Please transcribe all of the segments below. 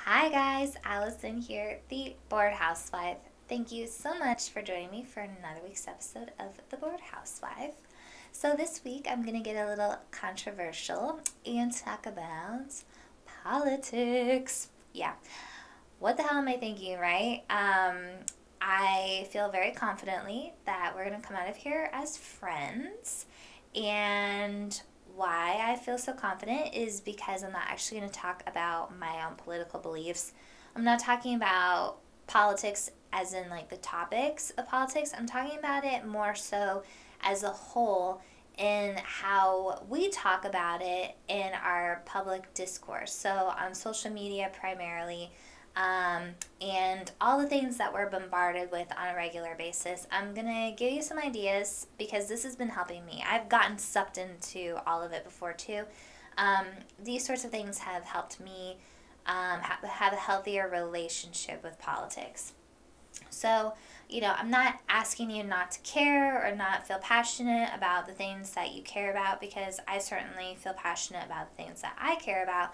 Hi guys, Allison here, the Bored Housewife. Thank you so much for joining me for another week's episode of the Bored Housewife. So this week I'm going to get a little controversial and talk about politics. Yeah, what the hell am I thinking, right? I feel very confidently that we're going to come out of here as friends, and why I feel so confident is because I'm not actually going to talk about my own political beliefs. I'm not talking about politics as in like the topics of politics. I'm talking about it more so as a whole in how we talk about it in our public discourse. So on social media primarily, and all the things that we're bombarded with on a regular basis. I'm going to give you some ideas because this has been helping me. I've gotten sucked into all of it before too. These sorts of things have helped me have a healthier relationship with politics. So, I'm not asking you not to care or not feel passionate about the things that you care about, because I certainly feel passionate about the things that I care about.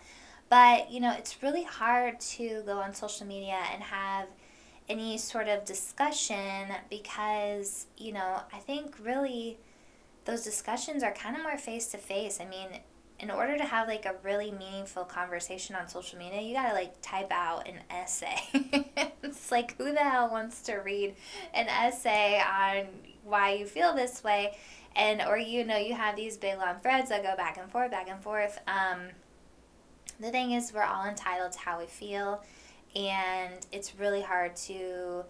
But, it's really hard to go on social media and have any sort of discussion because, I think really those discussions are kind of more face to face. I mean, in order to have like a really meaningful conversation on social media, you gotta like type out an essay. It's like, who the hell wants to read an essay on why you feel this way? Or you have these big long threads that go back and forth, back and forth. The thing is, we're all entitled to how we feel, and it's really hard to,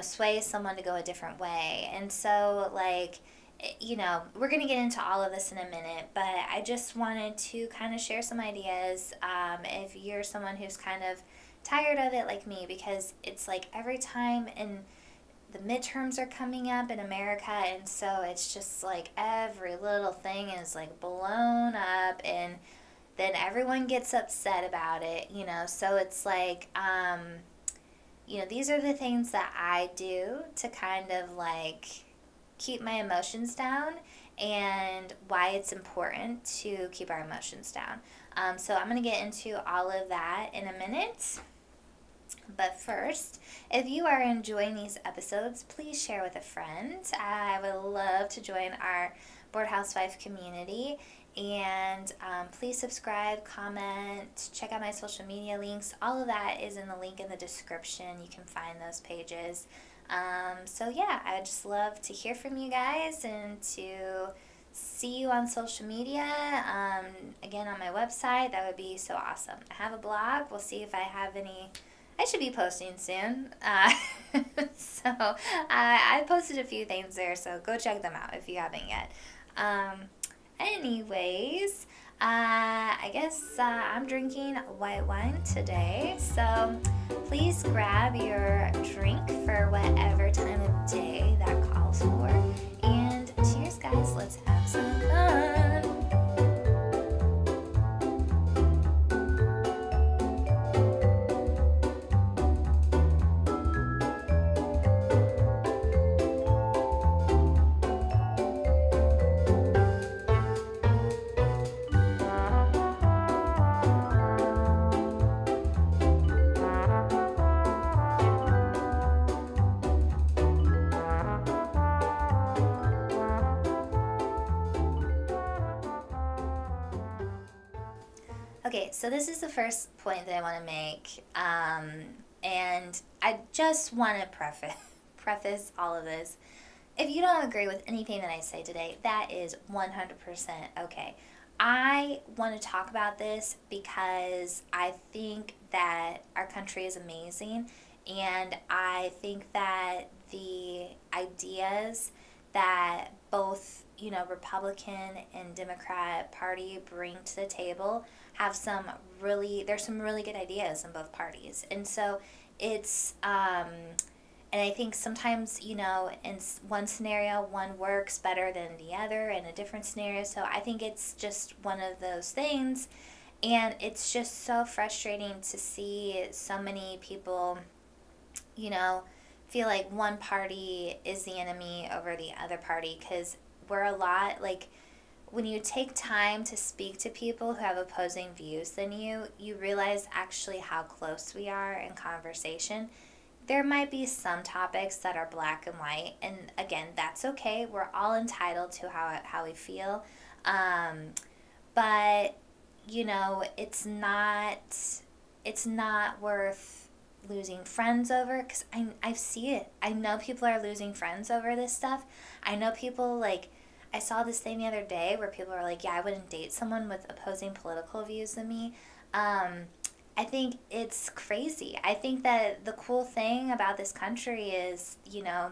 sway someone to go a different way. And so, we're going to get into all of this in a minute, but I just wanted to kind of share some ideas if you're someone who's kind of tired of it like me, because it's like every time the midterms are coming up in America, and so it's just like every little thing is like blown up, and then everyone gets upset about it, so it's like, these are the things that I do to kind of like keep my emotions down, and why it's important to keep our emotions down. So I'm going to get into all of that in a minute. But first, if you are enjoying these episodes, please share with a friend. I would love to join our Bored Housewife community. And please subscribe, comment, check out my social media links. All of that is in the link in the description. You can find those pages. So yeah, I just love to hear from you guys and to see you on social media. Again, on my website, that would be so awesome. I have a blog. We'll see if I have any. I should be posting soon. So I posted a few things there, so go check them out if you haven't yet. Anyways, I guess I'm drinking white wine today, so please grab your drink for whatever time of day that calls for. And cheers, guys. Let's have some fun. Okay, so this is the first point that I want to make, and I just want to preface all of this. If you don't agree with anything that I say today, that is 100% okay. I want to talk about this because I think that our country is amazing, and I think that the ideas that both, Republican and Democrat Party bring to the table have there's some really good ideas in both parties. And so it's, and I think sometimes, in one scenario, one works better than the other in a different scenario. So I think it's just one of those things. And it's just so frustrating to see so many people, feel like one party is the enemy over the other party, because we're a lot, like, when you take time to speak to people who have opposing views than you realize actually how close we are in conversation. There might be some topics that are black and white, and again, that's okay. We're all entitled to how we feel. But it's not worth losing friends over, because I see it. I know people are losing friends over this stuff. I know people, like, I saw this thing the other day where people are like, yeah, I wouldn't date someone with opposing political views than me. I think it's crazy. I think that the cool thing about this country is,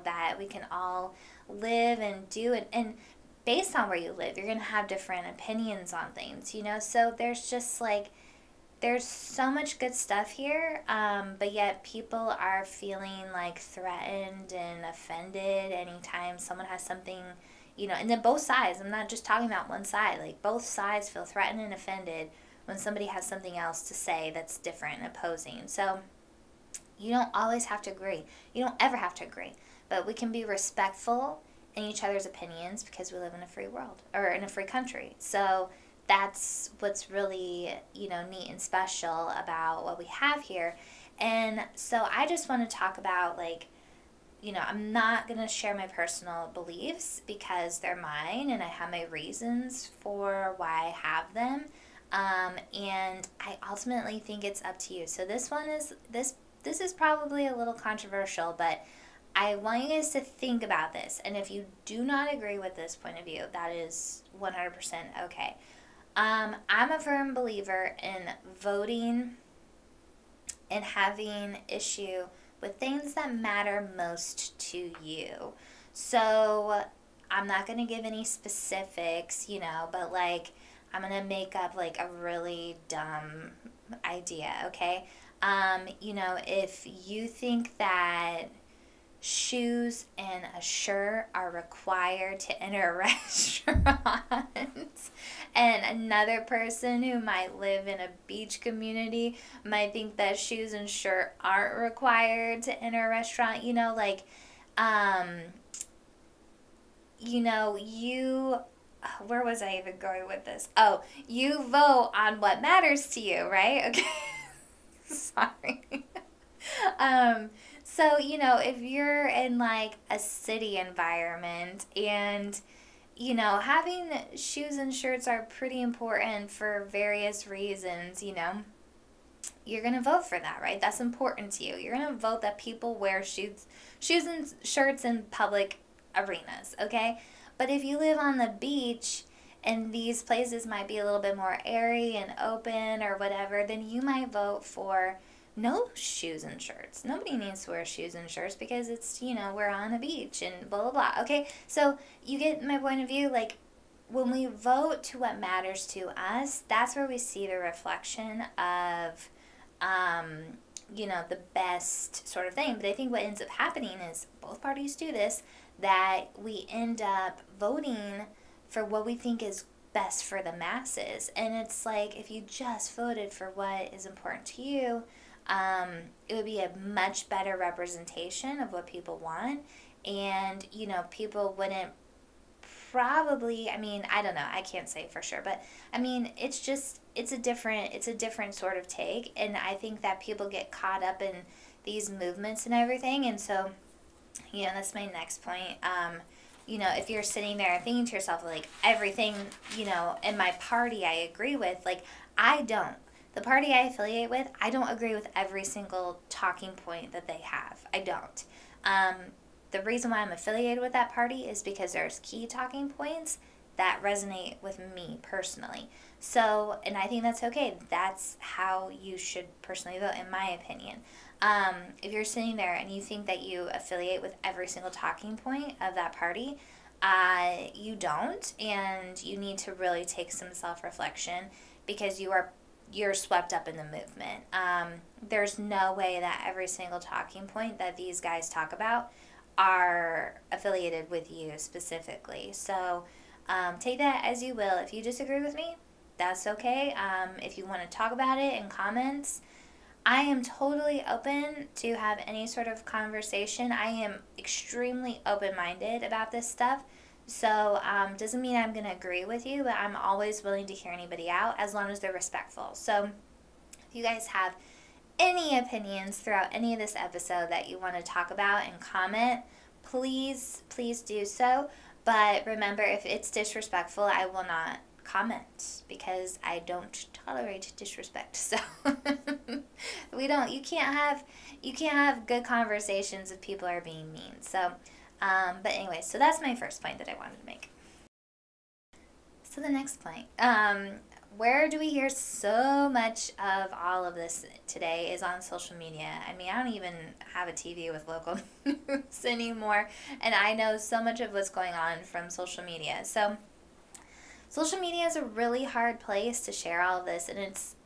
that we can all live and do it. And based on where you live, you're going to have different opinions on things, So there's just like, there's so much good stuff here, but yet people are feeling like threatened and offended anytime someone has something, and then both sides. I'm not just talking about one side. Like, both sides feel threatened and offended when somebody has something else to say that's different and opposing. So you don't always have to agree. You don't ever have to agree. But we can be respectful in each other's opinions because we live in a free world, or in a free country. So that's what's really, neat and special about what we have here. And so I just want to talk about, like, I'm not going to share my personal beliefs because they're mine and I have my reasons for why I have them. And I ultimately think it's up to you. So this is probably a little controversial, but I want you guys to think about this. And if you do not agree with this point of view, that is 100% okay. I'm a firm believer in voting and having issue with things that matter most to you. So I'm not going to give any specifics, but like, I'm going to make up like a really dumb idea, okay? If you think that shoes and a shirt are required to enter a restaurant, and another person who might live in a beach community might think that shoes and shirt aren't required to enter a restaurant, where was I even going with this? Oh, you vote on what matters to you, right? Okay. Sorry. So, if you're in like a city environment and, having shoes and shirts are pretty important for various reasons, you're going to vote for that, right? That's important to you. You're going to vote that people wear shoes and shirts in public arenas, okay? But if you live on the beach and these places might be a little bit more airy and open or whatever, then you might vote for no shoes and shirts. Nobody needs to wear shoes and shirts because it's, we're on a beach and blah, blah, blah. Okay, so you get my point of view. Like, when we vote to what matters to us, that's where we see the reflection of, the best sort of thing. But I think what ends up happening is both parties do this, that we end up voting for what we think is best for the masses. And it's like, if you just voted for what is important to you, it would be a much better representation of what people want. And, people wouldn't probably, I don't know, I can't say for sure, but it's a different sort of take. And I think that people get caught up in these movements and everything. And so, that's my next point. If you're sitting there thinking to yourself, like, everything, in my party I agree with, like, I don't. The party I affiliate with, I don't agree with every single talking point that they have. I don't. The reason why I'm affiliated with that party is because there's key talking points that resonate with me personally. So, and I think that's okay. That's how you should personally vote, in my opinion. If you're sitting there and you think that you affiliate with every single talking point of that party, you don't, and you need to really take some self-reflection because you're swept up in the movement. There's no way that every single talking point that these guys talk about are affiliated with you specifically. So take that as you will. If you disagree with me, that's okay. If you want to talk about it in comments, I am totally open to have any sort of conversation. I am extremely open-minded about this stuff. So doesn't mean I'm going to agree with you, but I'm always willing to hear anybody out as long as they're respectful. So if you guys have any opinions throughout any of this episode that you want to talk about and comment, please do so. But remember, if it's disrespectful, I will not comment because I don't tolerate disrespect. So you can't have good conversations if people are being mean. So but anyway, so that's my first point that I wanted to make. So the next point, where do we hear so much of all of this today is on social media. I mean, I don't even have a TV with local news anymore, and I know so much of what's going on from social media. So social media is a really hard place to share all of this, and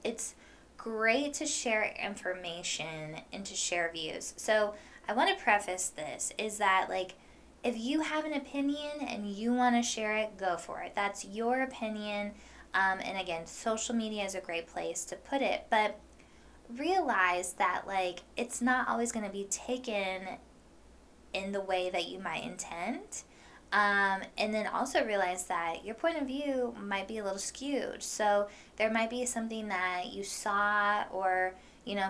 it's great to share information and to share views. So I want to preface this is that, like, if you have an opinion and you want to share it, go for it. That's your opinion. And again, social media is a great place to put it, but realize that, like, it's not always going to be taken in the way that you might intend. And then also realize that your point of view might be a little skewed. So there might be something that you saw or,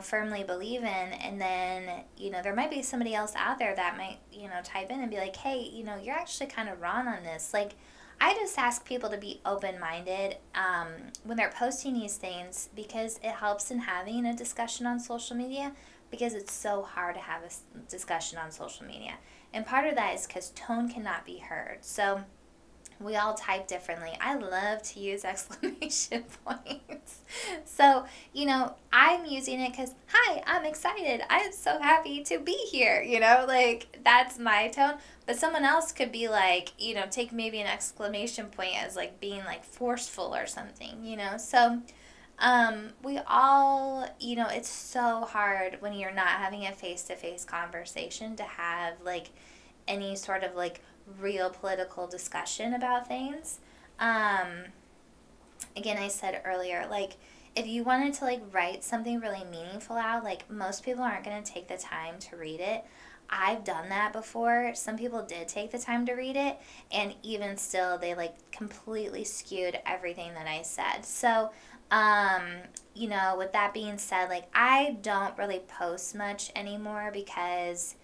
firmly believe in, and then, there might be somebody else out there that might, type in and be like, hey, you're actually kind of wrong on this. Like, I just ask people to be open-minded when they're posting these things, because it helps in having a discussion on social media, because it's so hard to have a discussion on social media. And part of that is because tone cannot be heard. So we all type differently. I love to use exclamation points. So, I'm using it because, hi, I'm excited. I'm so happy to be here. Like, that's my tone. But someone else could be like, take maybe an exclamation point as like being like forceful or something, So we all, it's so hard when you're not having a face-to-face conversation to have like any sort of like real political discussion about things. Again, I said earlier, like, if you wanted to like write something really meaningful out, like, most people aren't going to take the time to read it. I've done that before. Some people did take the time to read it, and even still, they like completely skewed everything that I said. So, with that being said, like, I don't really post much anymore because,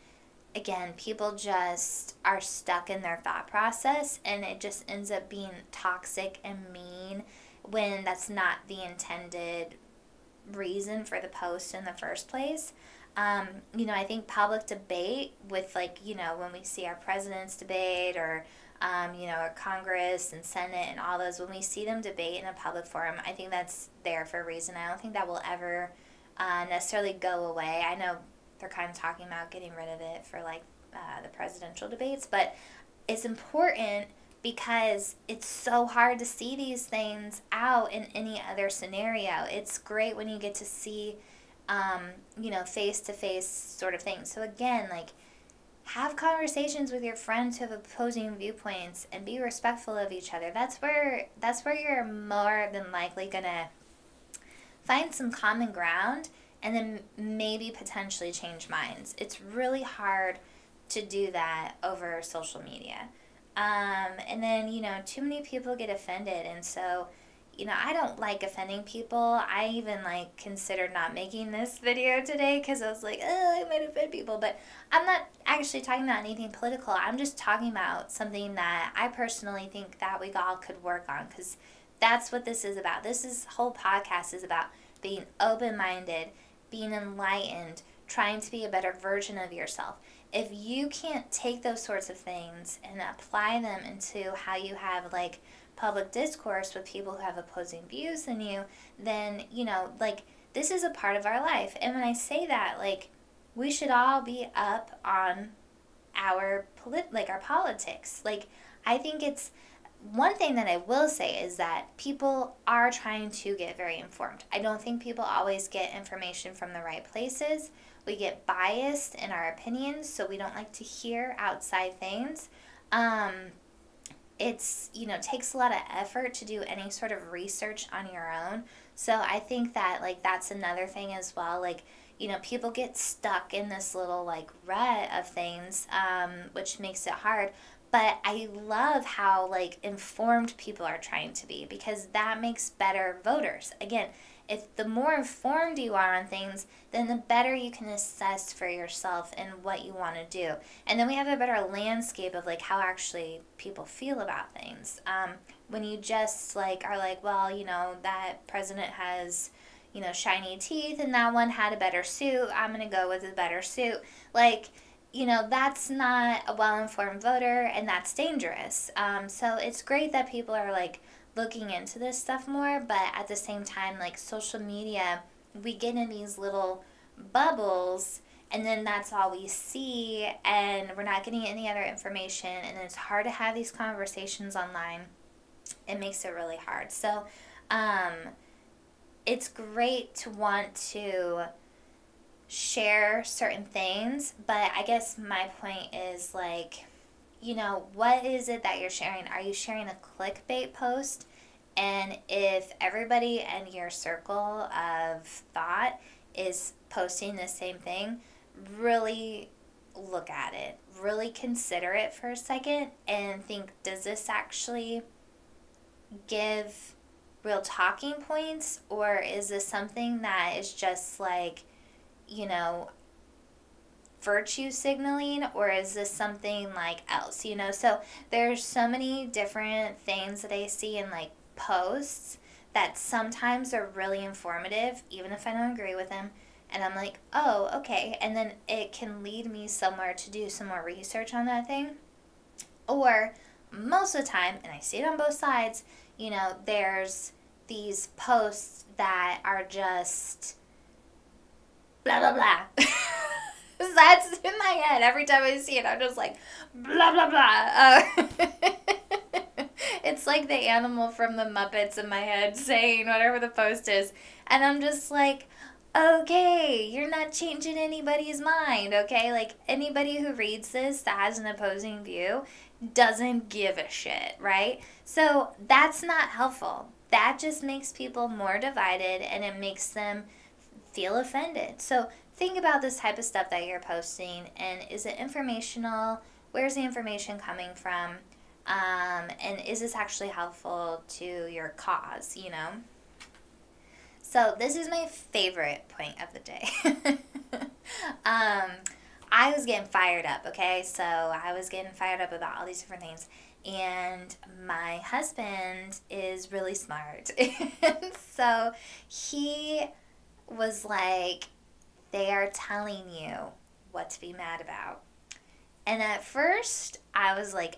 again, people just are stuck in their thought process, and it just ends up being toxic and mean when that's not the intended reason for the post in the first place. I think public debate with, like, when we see our presidents debate or, our Congress and Senate and all those, when we see them debate in a public forum, I think that's there for a reason. I don't think that will ever necessarily go away. I know they're kind of talking about getting rid of it for, like, the presidential debates, but it's important because it's so hard to see these things out in any other scenario. It's great when you get to see face-to-face sort of thing. So again, like, have conversations with your friends who have opposing viewpoints and be respectful of each other. That's where you're more than likely gonna find some common ground and then maybe potentially change minds. It's really hard to do that over social media. And then, too many people get offended, and so I don't like offending people. I even, like, considered not making this video today because I was like, oh, I might offend people. But I'm not actually talking about anything political. I'm just talking about something that I personally think that we all could work on, because that's what this is about. This whole podcast is about being open-minded, being enlightened, trying to be a better version of yourself. If you can't take those sorts of things and apply them into how you have, like, public discourse with people who have opposing views than you, then, like, this is a part of our life. And when I say that, like, we should all be up on our politics. Like, I think it's one thing that I will say is that people are trying to get very informed. I don't think people always get information from the right places. We get biased in our opinions, so we don't like to hear outside things. It's, takes a lot of effort to do any sort of research on your own. So I think that, like, that's another thing as well. Like, people get stuck in this little, like, rut of things, which makes it hard. But I love how like informed people are trying to be, because that makes better voters. Again, if the more informed you are on things, then the better you can assess for yourself and what you want to do. And then we have a better landscape of like how actually people feel about things. When you just like are like, well, that president has, shiny teeth, and that one had a better suit, I'm going to go with a better suit. Like, that's not a well-informed voter, and that's dangerous. So it's great that people are like looking into this stuff more, but at the same time, like social media, we get in these little bubbles, and then that's all we see, and we're not getting any other information, and it's hard to have these conversations online. It makes it really hard. So it's great to want to share certain things, but I guess my point is like, what is it that you're sharing? Are you sharing a clickbait post? And if everybody in your circle of thought is posting the same thing, really look at it. Really consider it for a second and think, does this actually give real talking points, or is this something that is just like, virtue signaling, or is this something like else? So there's so many different things that I see in like posts that sometimes are really informative, even if I don't agree with them, and I'm like, oh, okay, and then it can lead me somewhere to do some more research on that thing. Or most of the time, and I see it on both sides, there's these posts that are just blah, blah, blah. That's in my head. Every time I see it, I'm just like, blah, blah, blah. It's like the animal from the Muppets in my head saying whatever the post is. And I'm just like, okay, you're not changing anybody's mind, okay? Like, anybody who reads this that has an opposing view doesn't give a shit, right? So that's not helpful. That just makes people more divided, and it makes them feel offended. So think about this type of stuff that you're posting, and is it informational? Where's the information coming from? And is this actually helpful to your cause, So this is my favorite point of the day. I was getting fired up, okay? So I was getting fired up about all these different things. And my husband is really smart. And so he was like, they are telling you what to be mad about. And at first, I was like,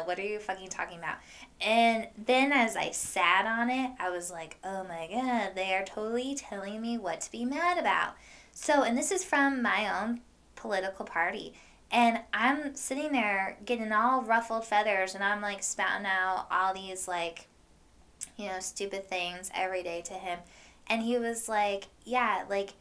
what are you fucking talking about? And then as I sat on it, I was like, oh my God, they are totally telling me what to be mad about. So, and this is from my own political party. And I'm sitting there getting all ruffled feathers, and I'm like spouting out all these like, stupid things every day to him. And he was like, yeah, like,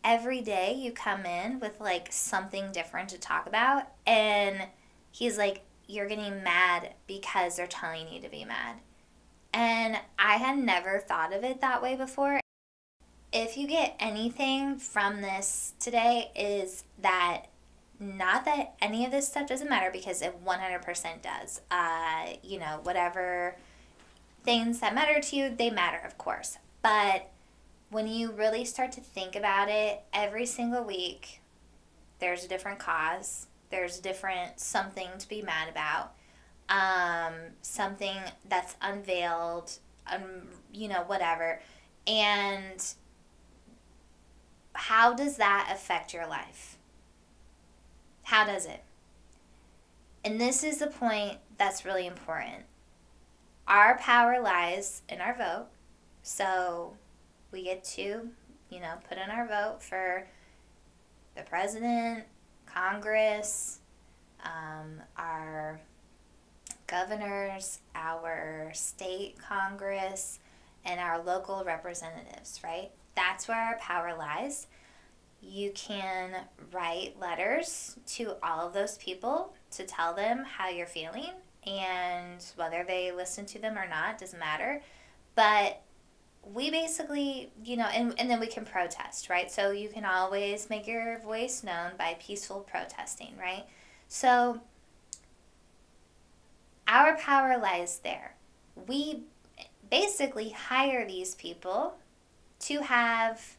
every day you come in with like something different to talk about, and he's like, you're getting mad because they're telling you to be mad. And I had never thought of it that way before. If you get anything from this today, is that not that any of this stuff doesn't matter, because it 100% does. Whatever things that matter to you, they matter, of course. But when you really start to think about it, every single week, there's a different cause. There's a different something to be mad about. Something that's unveiled, whatever. And how does that affect your life? How does it? And this is the point that's really important. Our power lies in our vote. So we get to, put in our vote for the president, Congress, our governors, our state Congress, and our local representatives, right? That's where our power lies. You can write letters to all of those people to tell them how you're feeling, and whether they listen to them or not doesn't matter. But we basically, and then we can protest, right? So you can always make your voice known by peaceful protesting, right? So Our power lies there. We basically hire these people to have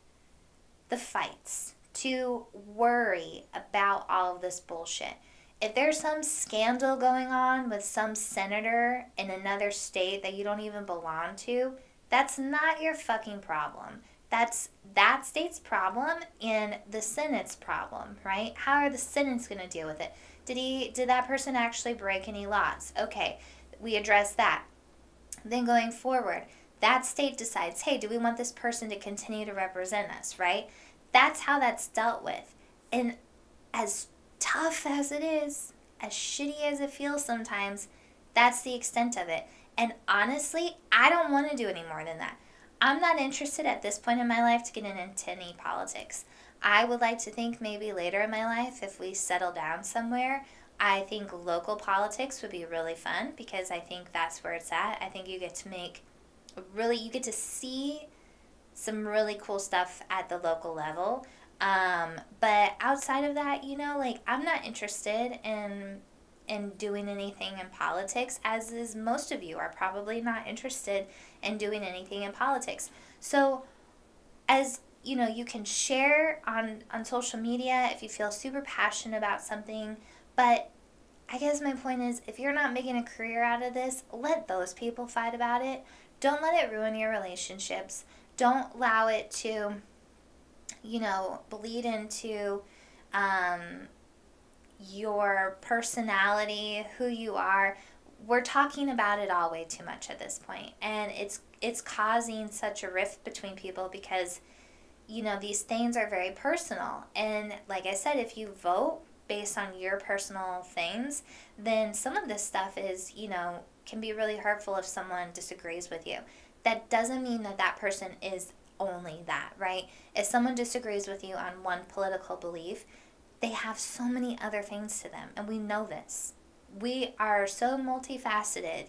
the fights, to worry about all of this bullshit. If there's some scandal going on with some senator in another state that you don't even belong to, that's not your fucking problem. That's that state's problem and the Senate's problem, right? How are the Senate's going to deal with it? Did that person actually break any laws? Okay, we address that. Then going forward, that state decides, hey, do we want this person to continue to represent us, right? That's how that's dealt with. And as tough as it is, as shitty as it feels sometimes, that's the extent of it. And honestly, I don't want to do any more than that. I'm not interested at this point in my life to get into any politics. I would like to think maybe later in my life, if we settle down somewhere, I think local politics would be really fun because I think that's where it's at. I think you get to see some really cool stuff at the local level. But outside of that, I'm not interested in doing anything in politics, as is most of you are probably not interested in doing anything in politics. So as you can share on social media if you feel super passionate about something, but I guess my point is, if you're not making a career out of this, let those people fight about it. Don't let it ruin your relationships. Don't allow it to, bleed into your personality, who you are. We're talking about it all way too much at this point, and it's causing such a rift between people because, these things are very personal. And like I said, if you vote based on your personal things, then some of this stuff is, can be really hurtful if someone disagrees with you. That doesn't mean that person is only that, right? If someone disagrees with you on one political belief, they have so many other things to them, and we know this. We are so multifaceted,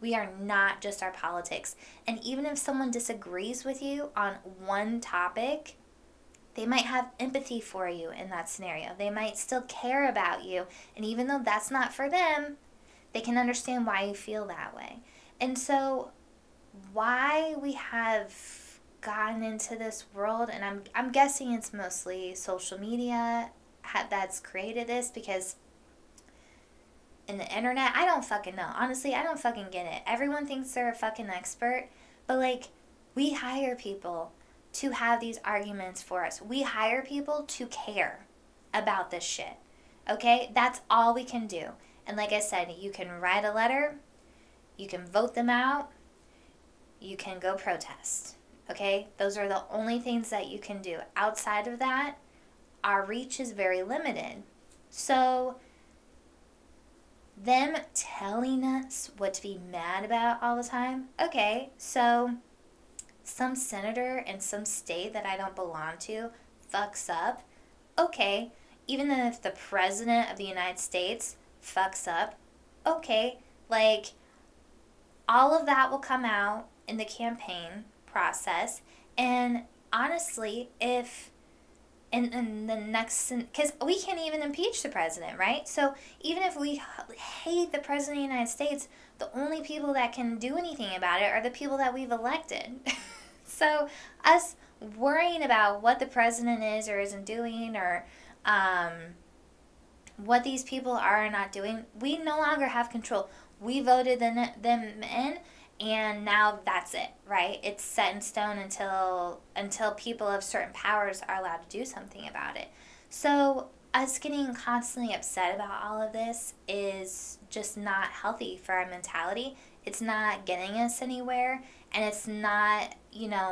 we are not just our politics. And even if someone disagrees with you on one topic, they might have empathy for you in that scenario. They might still care about you, and even though that's not for them, they can understand why you feel that way. And so why we have gotten into this world, and I'm guessing it's mostly social media that's created this, because in the internet, I don't fucking know. Honestly, I don't fucking get it. Everyone thinks they're a fucking expert, but we hire people to have these arguments for us. We hire people to care about this shit. Okay? That's all we can do. And like I said, you can write a letter, you can vote them out, you can go protest. Okay? Those are the only things that you can do. Outside of that, our reach is very limited. So them telling us what to be mad about all the time, okay, so some senator in some state that I don't belong to fucks up, okay, even if the president of the United States fucks up, okay, all of that will come out in the campaign process. And honestly, if in the next, because we can't even impeach the president, right? So even if we hate the president of the United States, the only people that can do anything about it are the people that we've elected. So us worrying about what the president is or isn't doing, or what these people are or not doing, we no longer have control. We voted them in, and now that's it, right? It's set in stone until people of certain powers are allowed to do something about it. So us getting constantly upset about all of this is just not healthy for our mentality. It's not getting us anywhere, and it's not,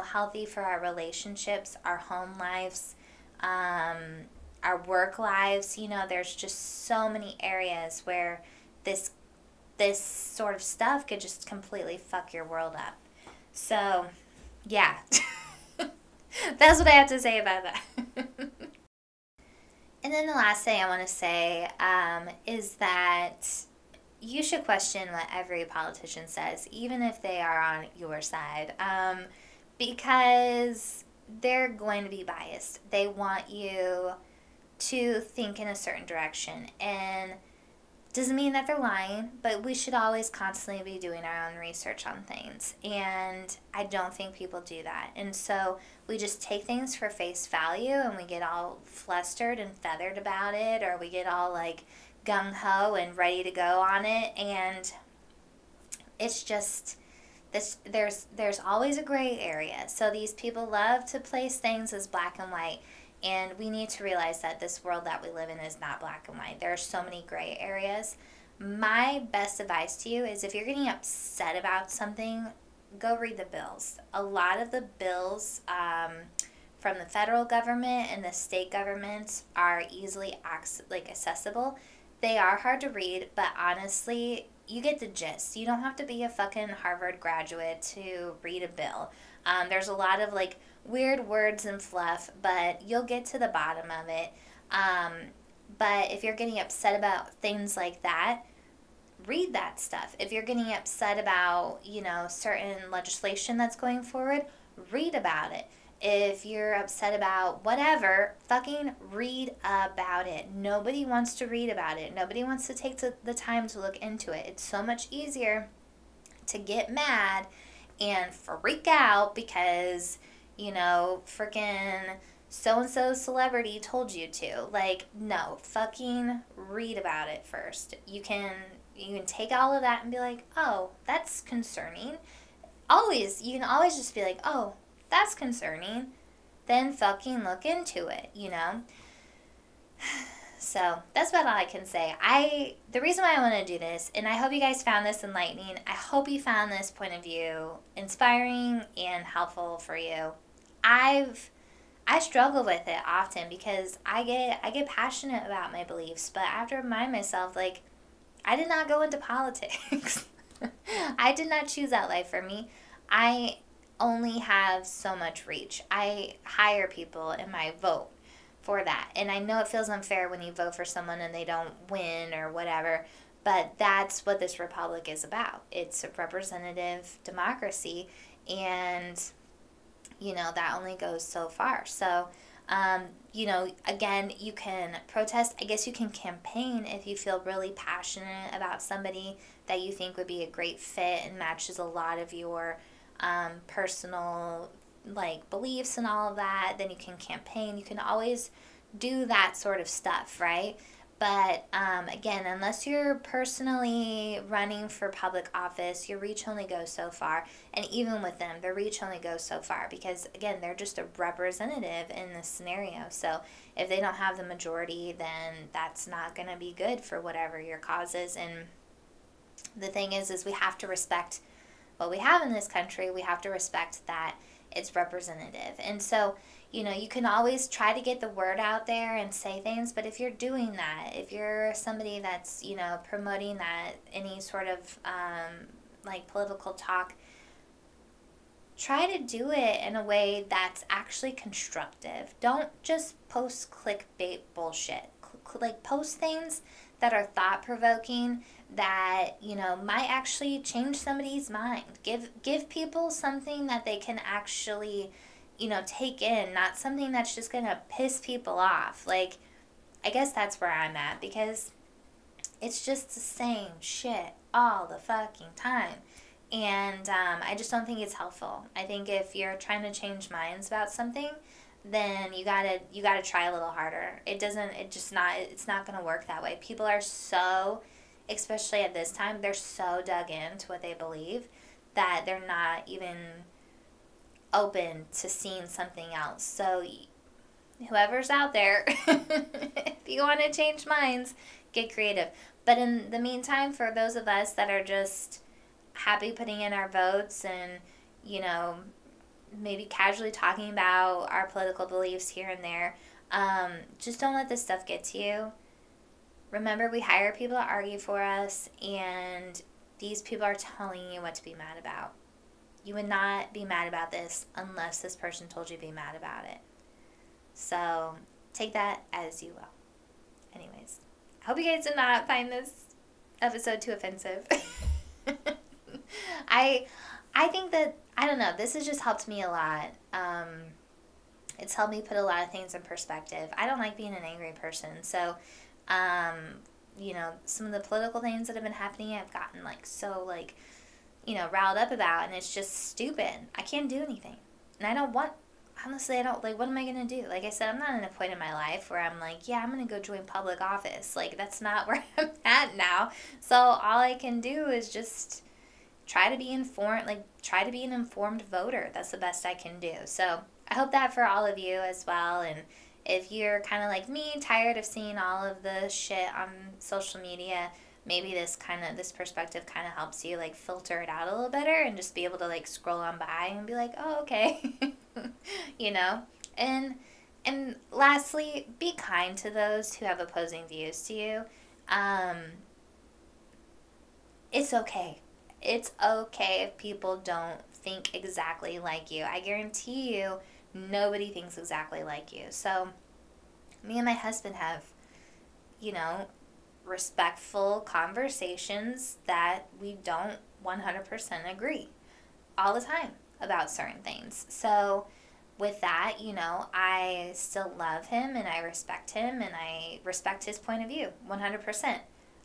healthy for our relationships, our home lives, our work lives. There's just so many areas where this sort of stuff could just completely fuck your world up. So, yeah. That's what I have to say about that. And then the last thing I want to say is that you should question what every politician says, even if they are on your side, because they're going to be biased. They want you to think in a certain direction. And Doesn't mean that they're lying, but we should always constantly be doing our own research on things. And I don't think people do that. And so we just take things for face value and we get all flustered and feathered about it, or we get all like gung ho and ready to go on it. And it's just there's always a gray area. So these people love to place things as black and white. And we need to realize that this world that we live in is not black and white. There are so many gray areas. My best advice to you is if you're getting upset about something, go read the bills. A lot of the bills from the federal government and the state governments are easily accessible. They are hard to read, but honestly, you get the gist. You don't have to be a fucking Harvard graduate to read a bill. There's a lot of like weird words and fluff, but you'll get to the bottom of it. But if you're getting upset about things like that, read that stuff. If you're getting upset about, certain legislation that's going forward, read about it. If you're upset about whatever, fucking read about it. Nobody wants to read about it. Nobody wants to take the time to look into it. It's so much easier to get mad and freak out because freaking so-and-so celebrity told you to. Like, no, fucking read about it first. You can take all of that and be like, oh, that's concerning. You can always just be like, oh, that's concerning. Then fucking look into it, So that's about all I can say. The reason why I want to do this, and I hope you guys found this enlightening. I hope you found this point of view inspiring and helpful for you. I struggle with it often because I get passionate about my beliefs, but I have to remind myself, like, I did not go into politics. I did not choose that life for me. I only have so much reach. I hire people and I vote for that. And I know it feels unfair when you vote for someone and they don't win or whatever, but that's what this republic is about. It's a representative democracy, and that only goes so far. So again, you can protest. I guess you can campaign if you feel really passionate about somebody that you think would be a great fit and matches a lot of your personal beliefs and all of that. Then you can campaign. You can always do that sort of stuff, right? But again, unless you're personally running for public office, your reach only goes so far. And even with them, their reach only goes so far because, again, they're just a representative in this scenario. So if they don't have the majority, then that's not going to be good for whatever your cause is. And the thing is we have to respect what we have in this country. We have to respect that it's representative. And so, you can always try to get the word out there and say things, but if you're doing that, if you're somebody that's, promoting that, any sort of, political talk, try to do it in a way that's actually constructive. Don't just post clickbait bullshit. Post things that are thought-provoking, that, might actually change somebody's mind. Give people something that they can actually take in, not something that's just going to piss people off. I guess that's where I'm at, because it's just the same shit all the fucking time. And I just don't think it's helpful. I think if you're trying to change minds about something, then you gotta try a little harder. It's not going to work that way. People are so, especially at this time, they're so dug into what they believe that they're not even open to seeing something else. So whoever's out there, if you want to change minds, get creative. But in the meantime, for those of us that are just happy putting in our votes and, maybe casually talking about our political beliefs here and there, just don't let this stuff get to you. Remember, we hire people to argue for us, and these people are telling you what to be mad about. You would not be mad about this unless this person told you to be mad about it. So take that as you will. Anyways, I hope you guys did not find this episode too offensive. I think that, I don't know, this has just helped me a lot. It's helped me put a lot of things in perspective. I don't like being an angry person, so some of the political things that have been happening, I've gotten like so like, riled up about, and it's just stupid. I can't do anything. And I don't want, honestly, I don't, like, what am I going to do? Like I said, I'm not in a point in my life where I'm like, yeah, I'm going to go join public office. Like, that's not where I'm at now. So all I can do is just try to be informed, like, try to be an informed voter. That's the best I can do. So I hope that for all of you as well. And if you're kind of like me, tired of seeing all of the shit on social media, maybe this perspective kind of helps you like filter it out a little better and just be able to like scroll on by and be like, oh, okay. And lastly, be kind to those who have opposing views to you. It's okay. It's okay if people don't think exactly like you. I guarantee you nobody thinks exactly like you. So me and my husband have, respectful conversations that we don't 100% agree all the time about certain things. So with that, I still love him and I respect him and I respect his point of view 100%.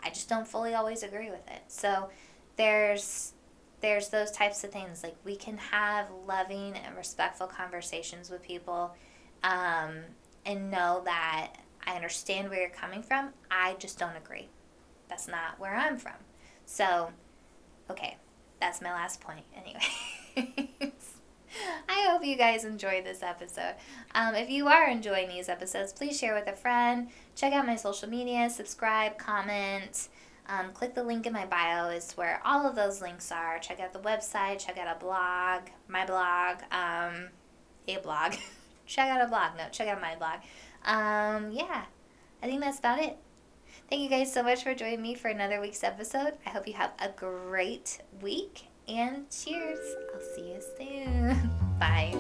I just don't fully always agree with it. So there's those types of things. Like, we can have loving and respectful conversations with people, and know that I understand where you're coming from. I just don't agree. That's not where I'm from. So, okay, that's my last point anyway. I hope you guys enjoyed this episode. If you are enjoying these episodes, please share with a friend. Check out my social media, subscribe, comment. Click the link in my bio is where all of those links are. Check out the website. Check out a blog, my blog, a blog. Check out a blog. No, check out my blog. Yeah, I think that's about it. Thank you guys so much for joining me for another week's episode. I hope you have a great week, and cheers. I'll see you soon. Bye.